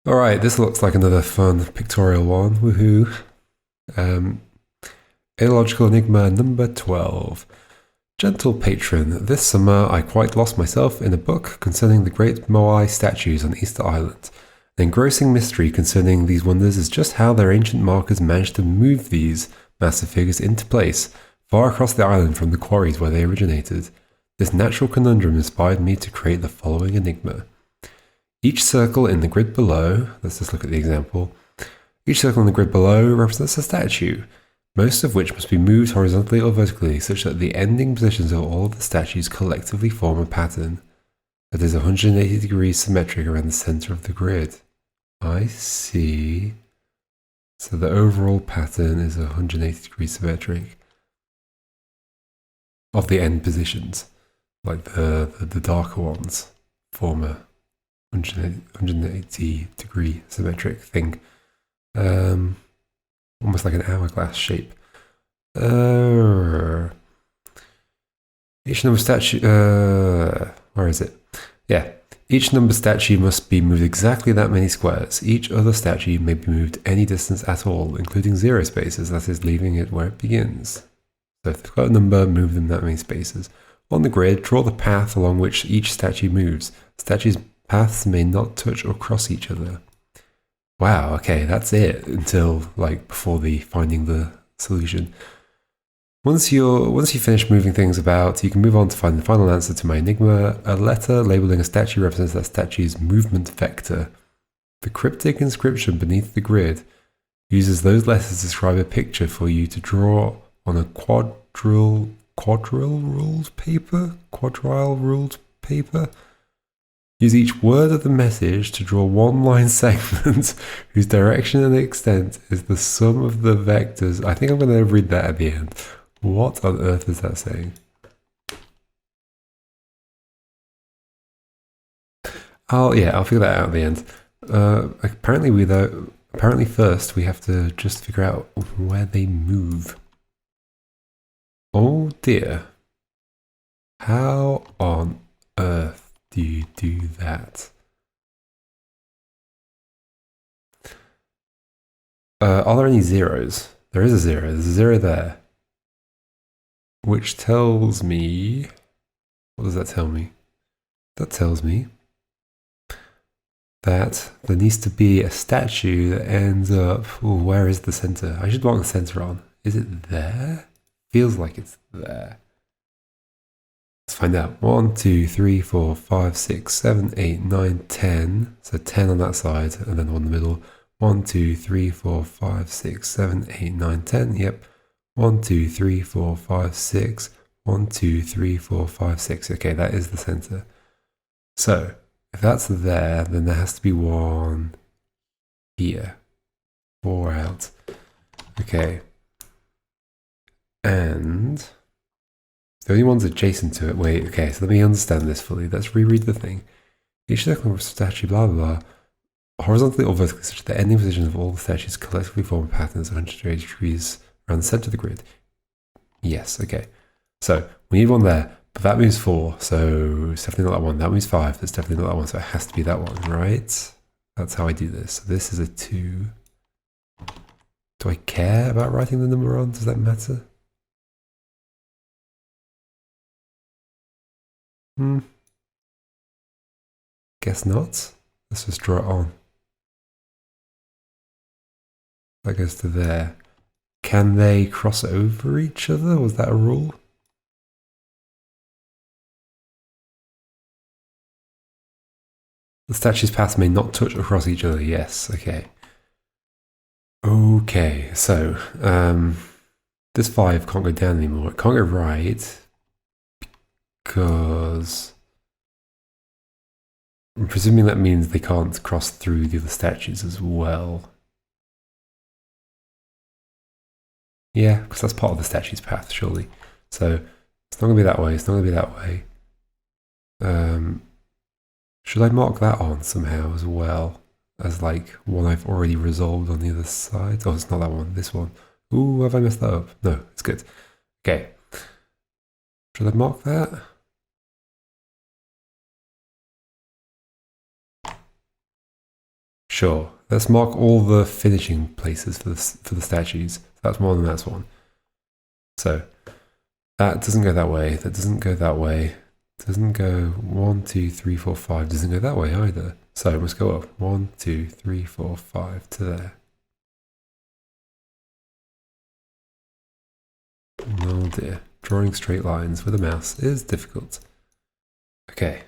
Alright, this looks like another fun pictorial one. Woohoo. Adalogical Enigma number 12. Gentle patron, this summer I quite lost myself in a book concerning the great Moai statues on Easter Island. An engrossing mystery concerning these wonders is just how their ancient markers managed to move these massive figures into place, far across the island from the quarries where they originated. This natural conundrum inspired me to create the following enigma. Each circle in the grid below, let's just look at the example. Each circle in the grid below represents a statue, most of which must be moved horizontally or vertically such that the ending positions of all of the statues collectively form a pattern that is 180 degrees symmetric around the center of the grid. I see. So the overall pattern is 180 degrees symmetric of the end positions, like the darker ones form a 180 degree symmetric thing. Almost like an hourglass shape. Each number statue, where is it? Yeah. Each number statue must be moved exactly that many squares. Each other statue may be moved any distance at all, including zero spaces, that is, leaving it where it begins. So if they've got a number, move them that many spaces. On the grid, draw the path along which each statue moves. Statues' paths may not touch or cross each other. Wow, okay, that's it until before finding the solution. Once you finish moving things about, you can move on to find the final answer to my enigma. A letter labeling a statue represents that statue's movement vector. The cryptic inscription beneath the grid uses those letters to describe a picture for you to draw on a quadrile ruled paper. Use each word of the message to draw one line segment whose direction and extent is the sum of the vectors. I think I'm going to read that at the end. What on earth is that saying? I'll figure that out at the end. Apparently first we have to just figure out where they move. Oh dear. How on earth do you do that? Are there any zeros? There is a zero. There's a zero there. Which tells me... What does that tell me? That tells me that there needs to be a statue that ends up... Ooh, where is the center? I should mark the center on. Is it there? Feels like it's there. Let's find out. 1, 2, 3, 4, 5, 6, 7, 8, 9, 10. So 10 on that side and then one in the middle. 1, 2, 3, 4, 5, 6, 7, 8, 9, 10. Yep. 1, 2, 3, 4, 5, 6. 1, 2, 3, 4, 5, 6. Okay, that is the center. So if that's there, then there has to be one here. 4 out. Okay. And the only ones adjacent to it, wait, okay, so let me understand this fully. Let's reread the thing. Each circle of a statue, blah, blah, blah, horizontally or vertically, such that the ending positions of all the statues collectively form patterns 180 degrees around the center of the grid. Yes, okay. So we need one there, but that moves 4, so it's definitely not that one. That moves 5, that's definitely not that one, so it has to be that one, right? That's how I do this. So this is a 2. Do I care about writing the number on? Does that matter? Guess not. Let's just draw it on. That goes to there. Can they cross over each other? Was that a rule? The statue's paths may not touch or cross each other. Yes, okay. Okay, so this 5 can't go down anymore. It can't go right because I'm presuming that means they can't cross through the other statues as well. Yeah, because that's part of the statue's path, surely. So it's not going to be that way, it's not going to be that way. Should I mark that on somehow as well? As one I've already resolved on the other side? Oh, it's not that one, this one. Ooh, have I messed that up? No, it's good. Okay. Should I mark that? Sure. Let's mark all the finishing places for the statues. That's one and that's one. So that doesn't go that way. That doesn't go that way. Doesn't go 1, 2, 3, 4, 5. Doesn't go that way either. So we must go up 1, 2, 3, 4, 5 to there. Oh dear. Drawing straight lines with a mouse is difficult. Okay.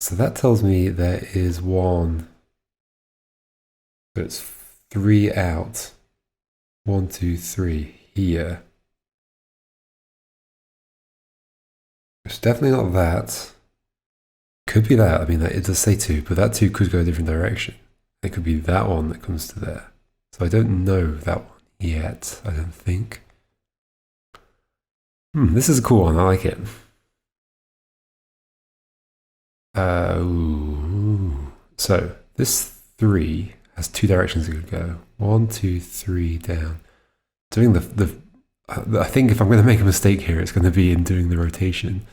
So that tells me there is one. So it's 3 out. 1, 2, 3 here. It's definitely not that. Could be that. I mean, it does say 2, but that 2 could go a different direction. It could be that one that comes to there. So I don't know that one yet, I don't think. This is a cool one. I like it. So this 3 has 2 directions it could go. 1, 2, 3 down. Doing I think if I'm going to make a mistake here, it's going to be in doing the rotation.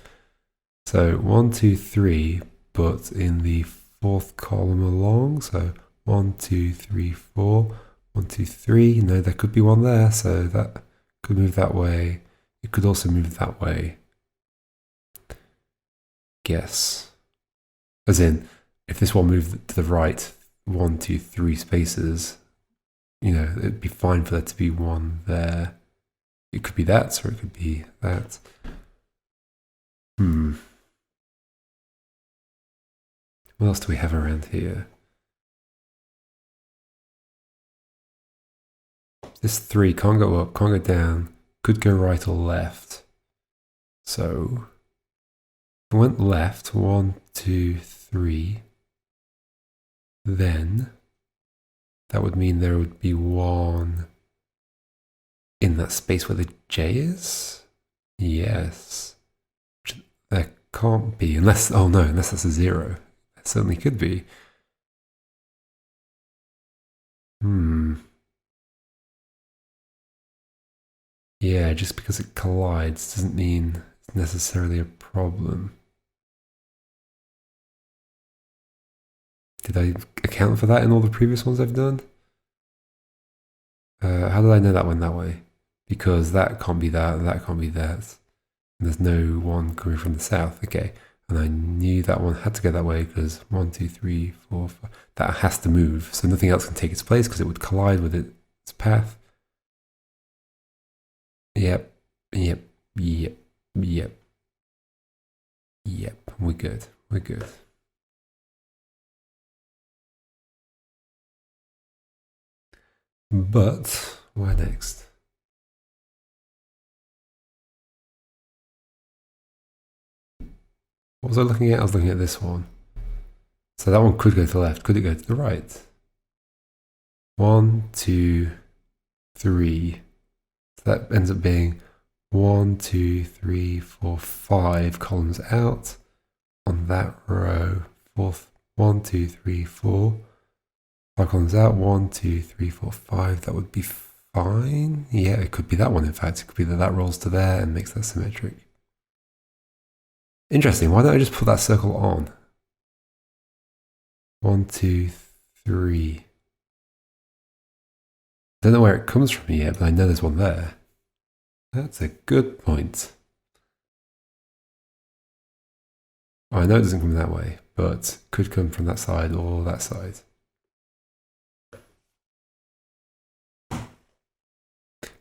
So 1, 2, 3, but in the 4th column along. So 1, 2, 3, 4. 1, 2, 3. No, there could be one there. So that could move that way. It could also move that way. Guess. As in, if this one moved to the right 1, 2, 3 spaces, you know, it'd be fine for there to be one there. It could be that, or it could be that. What else do we have around here? This 3 can't go up, can't go down, could go right or left. So, if I went left, 1, 2, 3, then that would mean there would be one in that space where the J is? Yes. There can't be, unless, oh no, unless that's a 0. It certainly could be. Yeah, just because it collides doesn't mean it's necessarily a problem. Did I account for that in all the previous ones I've done? How did I know that went that way? Because that can't be that, that can't be that. And there's no one coming from the south. Okay. And I knew that one had to go that way because 1, 2, 3, 4, 5. That has to move. So nothing else can take its place because it would collide with its path. Yep. We're good. We're good. But where next? What was I looking at? I was looking at this one. So that one could go to the left. Could it go to the right? 1, 2, 3. So that ends up being 1, 2, 3, 4, 5 columns out on that row. 1, 2, 3, 4. 5 columns out. 1, 2, 3, 4, 5. That would be fine. Yeah, it could be that one. In fact, it could be that rolls to there and makes that symmetric. Interesting. Why don't I just put that circle on? 1, 2, 3. Don't know where it comes from yet, but I know there's one there. That's a good point. Oh, I know it doesn't come that way, but could come from that side or that side.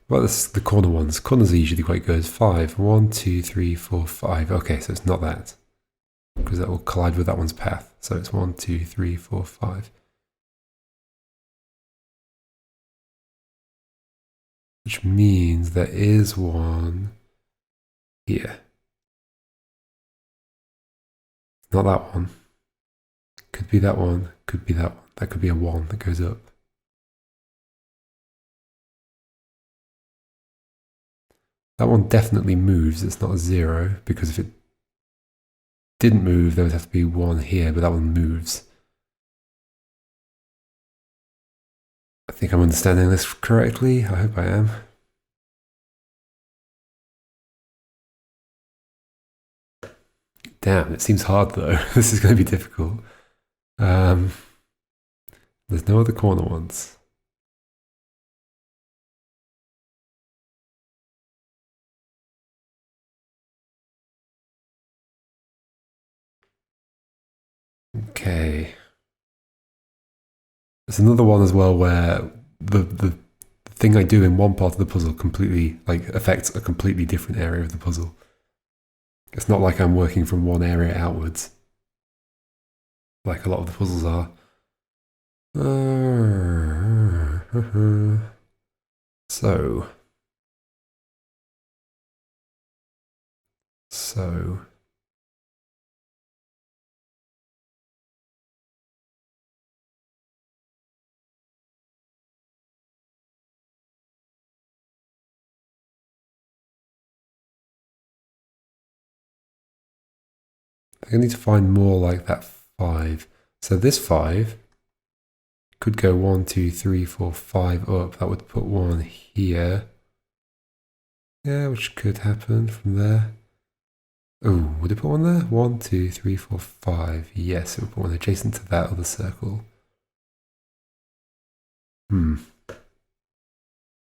Well, the corner ones. Corners are usually quite good. 5. 1, 2, 3, 4, 5. Okay, so it's not that. Because that will collide with that one's path. So it's 1, 2, 3, 4, 5. Which means there is one here. Not that one. Could be that one. Could be that one. That could be a 1 that goes up. That one definitely moves. It's not a 0 because if it didn't move, there would have to be 1 here, but that one moves. I think I'm understanding this correctly. I hope I am. Damn, it seems hard though. This is going to be difficult. There's no other corner ones. Okay. There's another one as well where the thing I do in one part of the puzzle completely affects a completely different area of the puzzle. It's not like I'm working from one area outwards, like a lot of the puzzles are. So. I need to find more like that 5. So this 5 could go 1, 2, 3, 4, 5 up. That would put one here. Yeah, which could happen from there. Oh, would it put one there? 1, 2, 3, 4, 5. Yes, it would put one adjacent to that other circle.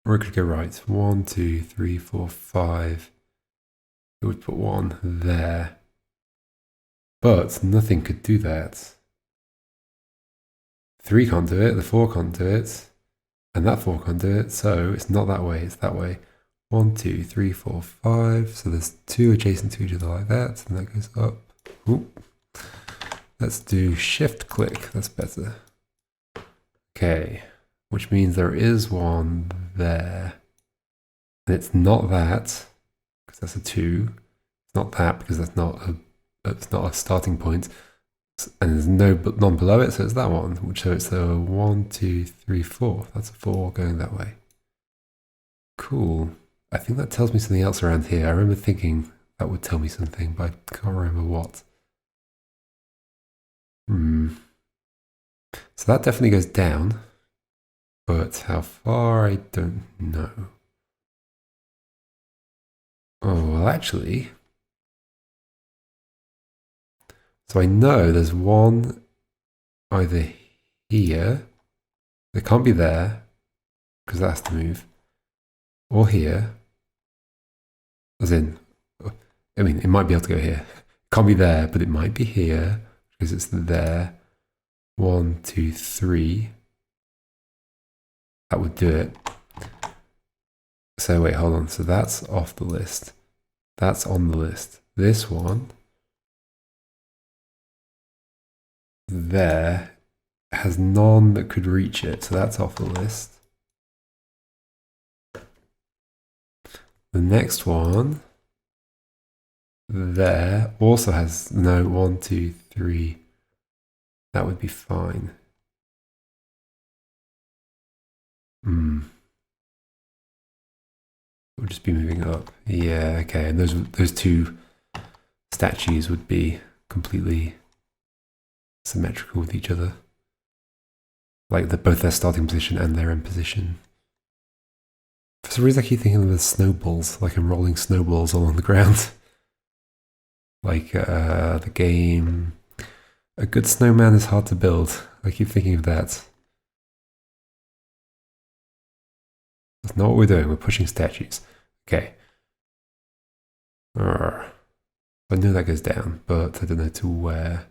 Or it could go right. 1, 2, 3, 4, 5. It would put one there. But nothing could do that. 3 can't do it, the 4 can't do it, and that 4 can't do it, so it's not that way, it's that way. 1, 2, 3, 4, 5. So there's 2 adjacent to each other like that, and that goes up. Ooh. Let's do shift click, that's better. Okay, which means there is one there. And it's not that, because that's a 2. It's not that, because that's not a starting point. And there's none below it, so it's that one. So it's a 1, 2, 3, 4. That's a 4 going that way. Cool. I think that tells me something else around here. I remember thinking that would tell me something, but I can't remember what. So that definitely goes down, but how far, I don't know. Oh, well, actually. So I know there's one either here. It can't be there, because that has to move. Or here. As in, I mean, it might be able to go here. It can't be there, but it might be here, because it's there. 1, 2, 3. That would do it. So wait, hold on. So that's off the list. That's on the list. This one there has none that could reach it, so that's off the list. The next one there also has no 1, 2, 3. That would be fine. It would just be moving up. Yeah, okay. And those 2 statues would be completely symmetrical with each other. Like both their starting position and their end position. For some reason I keep thinking of the snowballs, like I'm rolling snowballs along the ground. Like the game A Good Snowman is Hard to Build. I keep thinking of that. That's not what we're doing, we're pushing statues. Okay. I know that goes down, but I don't know to where.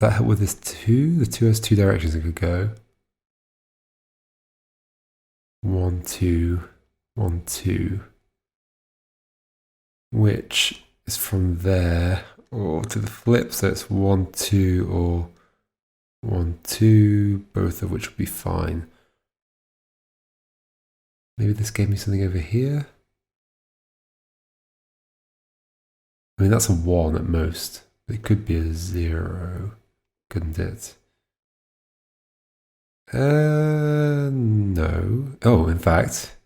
That with this 2, the 2 has 2 directions it could go. 1, 2, 1, 2. Which is from there or to the flip, so it's 1, 2 or 1, 2, both of which would be fine. Maybe this gave me something over here. I mean, that's a 1 at most. It could be a 0, couldn't it? No. Oh, in fact,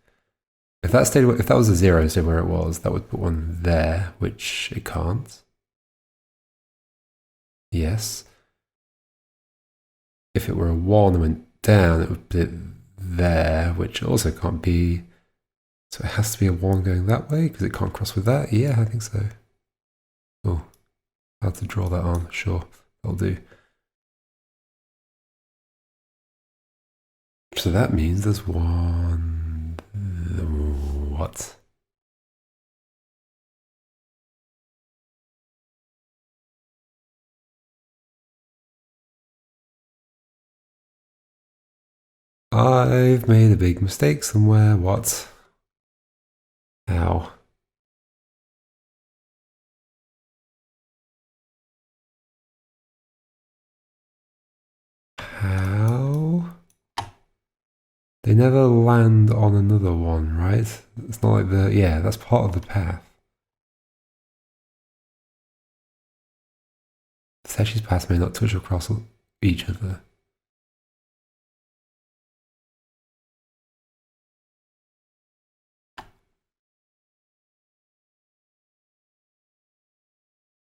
if that was a 0 stayed where it was, that would put one there, which it can't. Yes. If it were a 1 and went down, it would be there, which also can't be. So it has to be a 1 going that way, because it can't cross with that? Yeah, I think so. Oh, how to draw that on? Sure, that'll do. So that means there's 1... What? I've made a big mistake somewhere. What? How? How? They never land on another one, right? It's not like the... Yeah, that's part of the path. The statue's path may not touch or cross each other.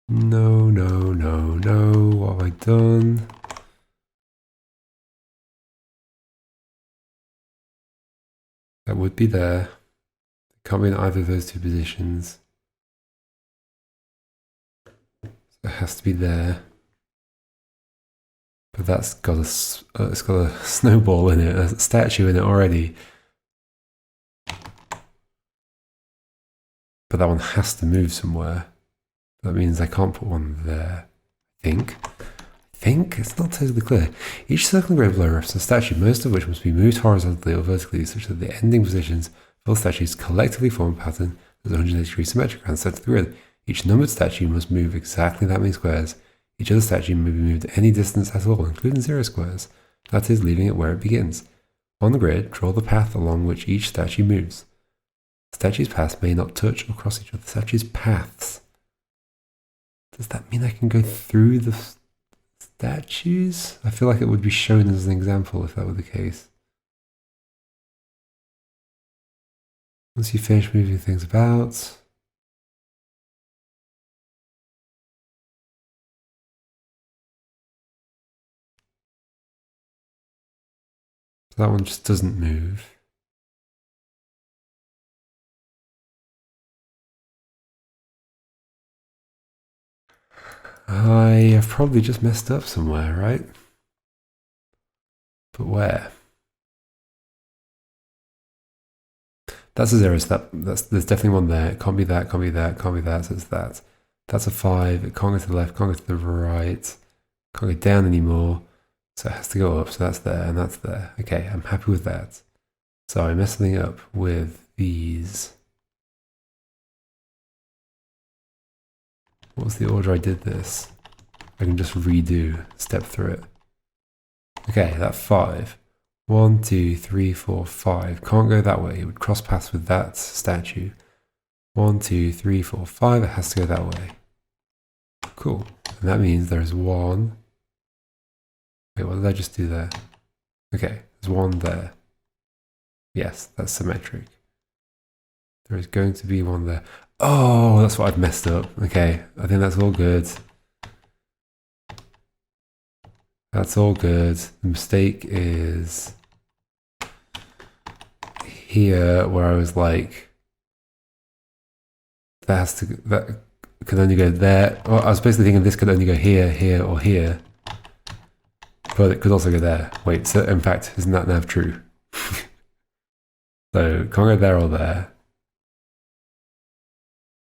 No, no, no, no. What have I done? That would be there. It can't be in either of those two positions. So it has to be there. But that's got it's got a snowball in it, a statue in it already. But that one has to move somewhere. That means I can't put one there. I think it's not totally clear. Each circling grid below represents a statue, most of which must be moved horizontally or vertically, such that the ending positions of all statues collectively form a pattern that's 180 degrees symmetric around the center of the grid. Each numbered statue must move exactly that many squares. Each other statue may be moved any distance at all, including 0 squares. That is, leaving it where it begins. On the grid, draw the path along which each statue moves. The statue's paths may not touch or cross each other. The statue's paths. Does that mean I can go through the statues? I feel like it would be shown as an example if that were the case. Once you finish moving things about, that one just doesn't move. I have probably just messed up somewhere, right? But where? That's a 0, so there's definitely one there. It can't be that, can't be that, can't be that, so it's that. That's a 5, it can't go to the left, can't go to the right, can't go down anymore, so it has to go up, so that's there, and that's there. Okay, I'm happy with that. So I messed something up with these. What was the order I did this? I can just redo, step through it. Okay, that 5. 1, 2, 3, 4, 5. Can't go that way. It would cross paths with that statue. 1, 2, 3, 4, 5. It has to go that way. Cool. And that means there's 1. Wait, what did I just do there? Okay, there's 1 there. Yes, that's symmetric. There is going to be 1 there. Oh, that's what I've messed up. Okay, I think that's all good. That's all good. The mistake is here where I was like, that can only go there. Well, I was basically thinking this could only go here, here, or here. But it could also go there. Wait, so in fact, isn't that now true? So can't go there or there,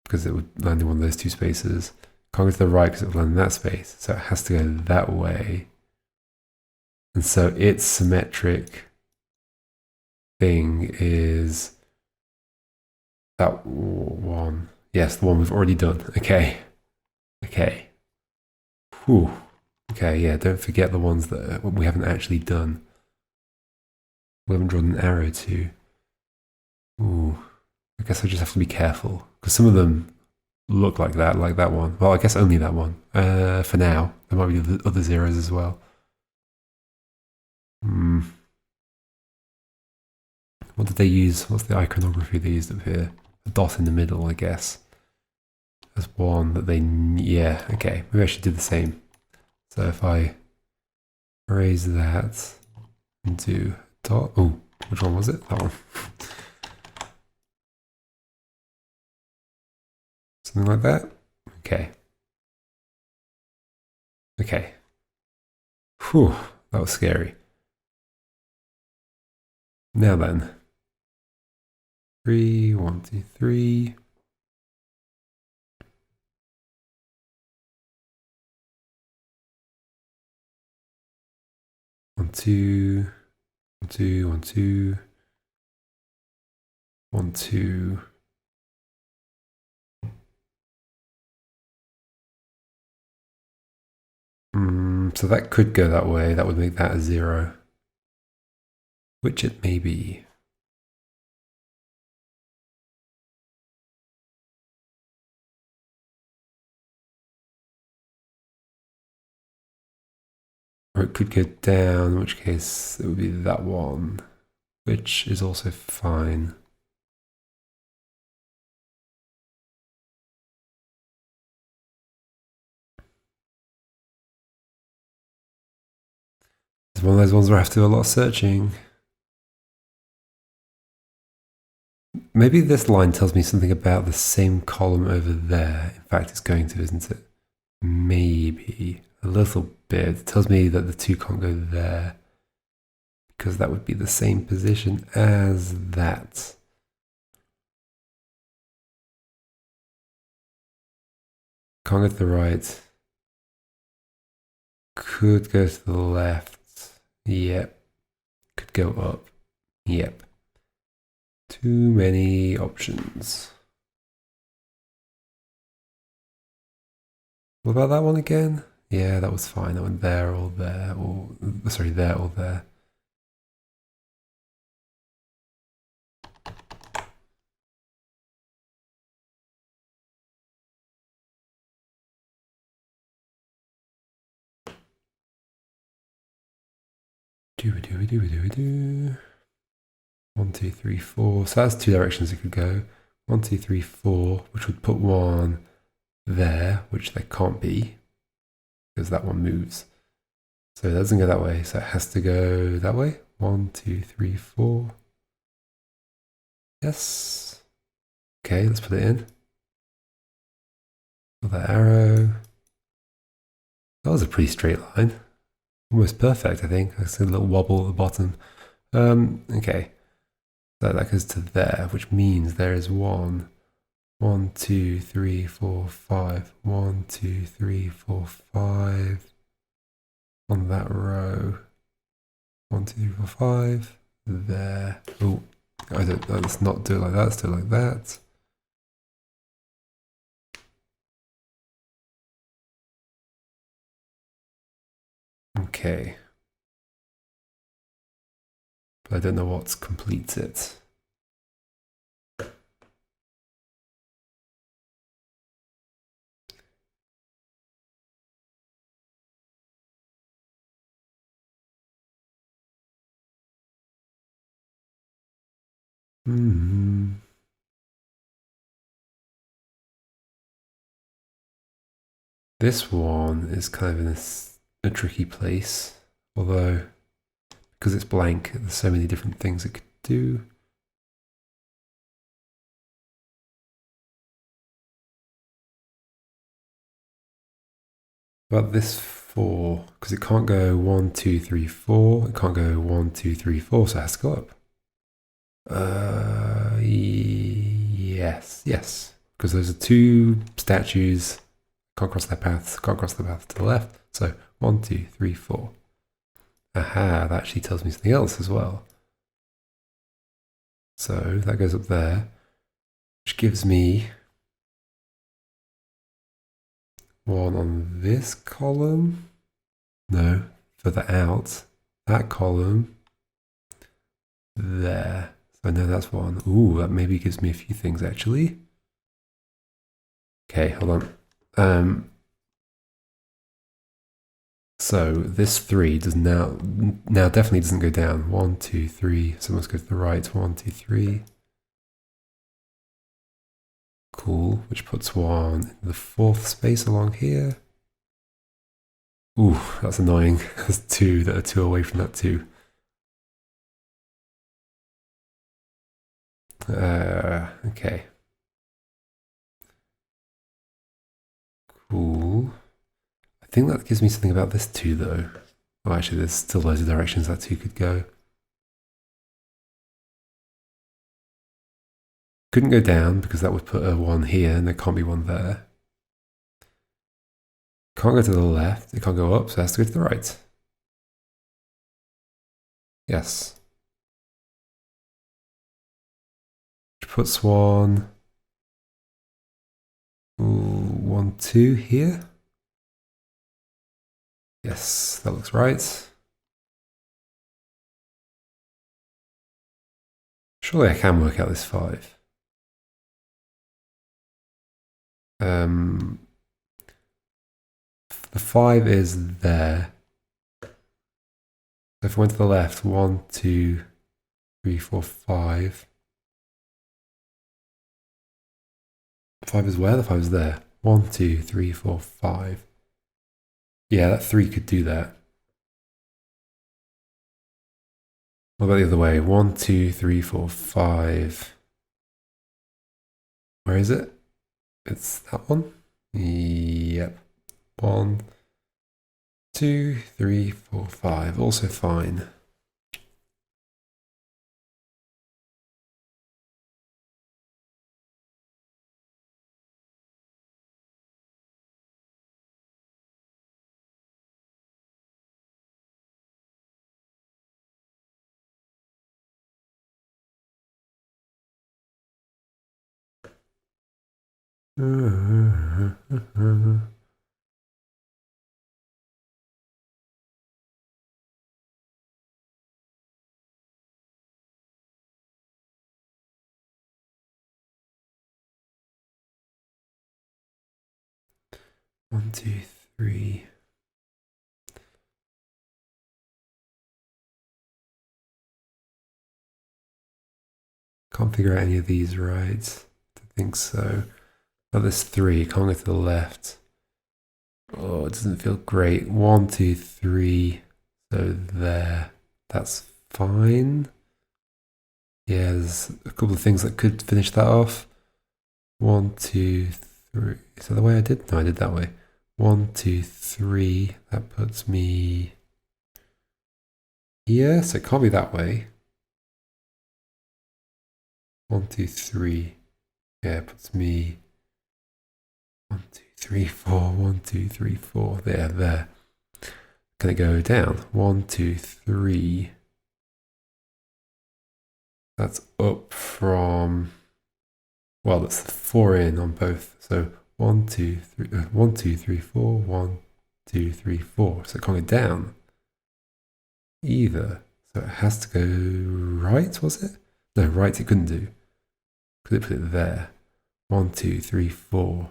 because it would land in one of those two spaces. Can't go to the right because it would land in that space. So it has to go that way. And so its symmetric thing is that one. Yes, the one we've already done. Okay. Okay. Whew. Okay, yeah, don't forget the ones that we haven't actually done. We haven't drawn an arrow to. Ooh. I guess I just have to be careful, because some of them look like that one. Well, I guess only that one. For now. There might be the other zeros as well. What did they use? What's the iconography they used up here? A dot in the middle, I guess. There's one that they... Yeah, okay. Maybe I should do the same. So if I erase that and do dot, oh, which one was it? That one. Something like that. Okay. Okay. Whew, that was scary. Now then. 3, 1, 2, 3. One, two, 1, 2, 1, 2, 1, 2. So that could go that way. That would make that a 0. Which it may be. Or it could go down, in which case it would be that one, which is also fine. It's one of those ones where I have to do a lot of searching. Maybe this line tells me something about the same column over there. In fact, it's going to, isn't it? Maybe a little bit. It tells me that the 2 can't go there because that would be the same position as that. Can't go to the right. Could go to the left. Yep. Could go up. Yep. Too many options. What about that one again? Yeah, that was fine. That went there or there, or sorry, there or there. Do. 1, 2, 3, 4. So that's 2 directions it could go. 1, 2, 3, 4, which would put one there, which there can't be because that one moves. So it doesn't go that way. So it has to go that way. 1, 2, 3, 4. Yes. Okay, let's put it in. Put that arrow. That was a pretty straight line. Almost perfect, I think. I see a little wobble at the bottom. Okay. So that goes to there, which means there is 1, 1, 2, 3, 4, 5. 1, 2, 3, 4, 5 on that row. 1, 2, 3, 4, 5. There. Oh, I don't know. Let's not do it like that. Let's do it like that. Okay. But I don't know what completes it. This one is kind of in a tricky place, although because it's blank, there's so many different things it could do. But this 4, because it can't go 1, 2, 3, 4. It can't go 1, 2, 3, 4, so it has to go up. Yes, because those are 2 statues. Can't cross their paths. Can't cross the path to the left. So 1, 2, 3, 4. Aha, that actually tells me something else as well. So that goes up there, which gives me 1 on this column. No, further out. That column. There. So I know that's 1. Ooh, that maybe gives me a few things actually. Okay, hold on. So this 3 does now definitely doesn't go down. 1, 2, 3. So let's go to the right. 1, 2, 3. Cool, which puts 1 in the 4th space along here. Ooh, that's annoying. There's two that are two away from that two. Okay. Cool. I think that gives me something about this two though. Oh, actually, there's still loads of directions that two could go. Couldn't go down because that would put a one here and there can't be one there. Can't go to the left, it can't go up, so it has to go to the right. Yes. Which puts one, 1, 2 here. Yes, that looks right. Surely I can work out this 5. The 5 is there. So if I went to the left, 1, 2, 3, 4, 5. 5 is where? The 5 is there. 1, 2, 3, 4, 5. Yeah, that 3 could do that. What about the other way? 1, 2, 3, 4, 5. Where is it? It's that one? Yep. 1, 2, 3, 4, 5. Also fine. One, two, three. Can't figure out any of these right. I think so. Oh, there's 3. Can't go to the left. Oh, it doesn't feel great. 1, 2, 3. So there. That's fine. Yeah, there's a couple of things that could finish that off. 1, 2, 3. Is that the way I did? No, I did that way. 1, 2, 3. That puts me here, so it can't be that way. 1, 2, 3. Yeah, it puts me 1, 2, 3, 4. 1, 2, 3, 4. There. Can it go down? 1, 2, 3. That's up from, well, that's the 4 in on both. So 1, 2, 3, 1, 2, 3, 4, 1, 2, 3, 4. So it can't go down either. So it has to go right, was it? No, right it couldn't do. Because it put it there. 1, 2, 3, 4.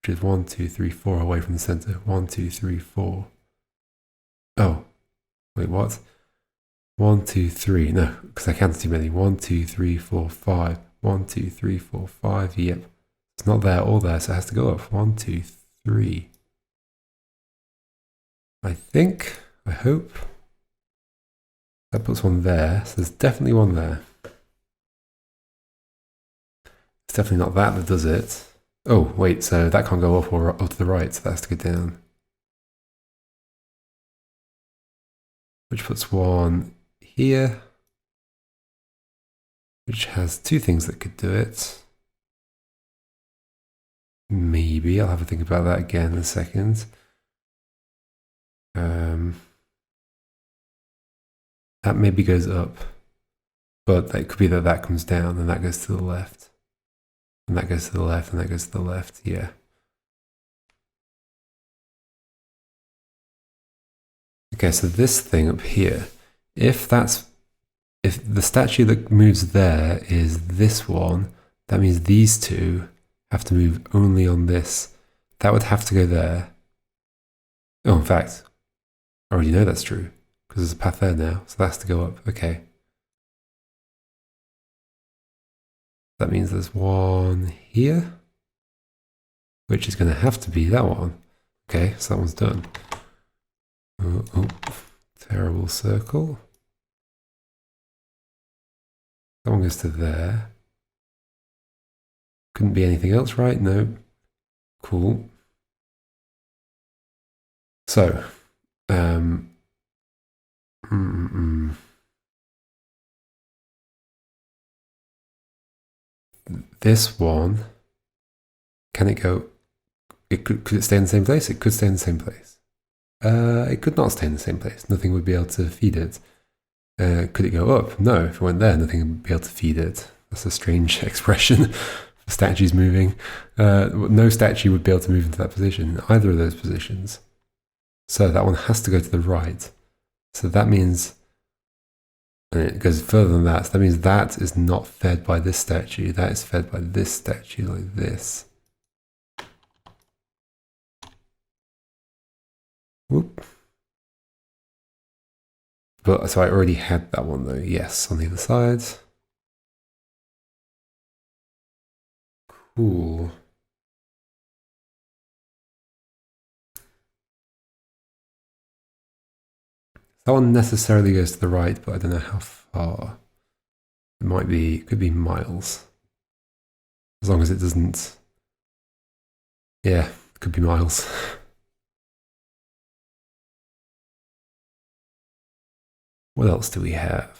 Which is 1, 2, 3, 4 away from the center. 1, 2, 3, 4. Oh, wait, what? 1, 2, 3. No, because I counted too many. 1, 2, 3, 4, 5. 1, 2, 3, 4, 5. Yep. It's not there or there, so it has to go up. 1, 2, 3. I think, I hope. That puts one there, so there's definitely one there. It's definitely not that does it. Oh, wait, so that can't go up or up to the right, so that has to go down. Which puts one here, which has 2 things that could do it. Maybe, I'll have a think about that again in a second. That maybe goes up, but it could be that that comes down and that goes to the left. And that goes to the left and that goes to the left, yeah. Okay, so this thing up here, if the statue that moves there is this one, that means these 2 have to move only on this. That would have to go there. Oh, in fact, I already know that's true, because there's a path there now, so that has to go up. Okay. That means there's one here, which is going to have to be that one. Okay, so that one's done. Oh, terrible circle. That one goes to there. Couldn't be anything else, right? No. Cool. So, this one, can it go? Could it stay in the same place? It could stay in the same place. It could not stay in the same place. Nothing would be able to feed it. Could it go up? No, if it went there, nothing would be able to feed it. That's a strange expression for statues moving. No statue would be able to move into that position, either of those positions. So that one has to go to the right. So that means, and it goes further than that, so that means that is not fed by this statue. That is fed by this statue, like this. Whoop. But so I already had that one though, yes, on the other side. Cool. That one necessarily goes to the right, but I don't know how far. It might be, it could be miles. As long as it doesn't. Yeah, it could be miles. What else do we have?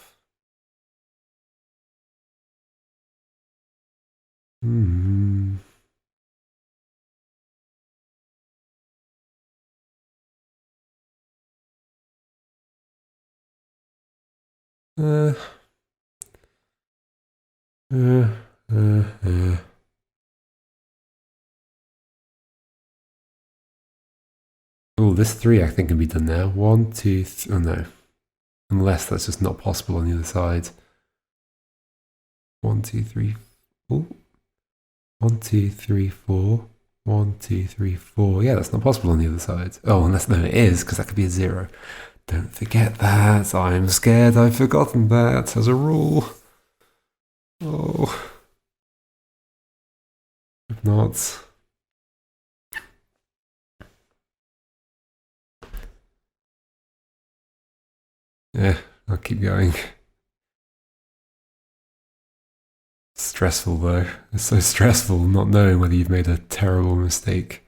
Oh, this 3 I think can be done now. 1, 2, oh no. Unless that's just not possible on the other side. 1, 2, 3. Oh. 1, 2, 3, 4. 1, 2, 3, 4. Yeah, that's not possible on the other side. Oh, unless no, it is, because that could be a 0. Don't forget that. I'm scared I've forgotten that as a rule. Oh. If not. Yeah, I'll keep going. Stressful though. It's so stressful not knowing whether you've made a terrible mistake.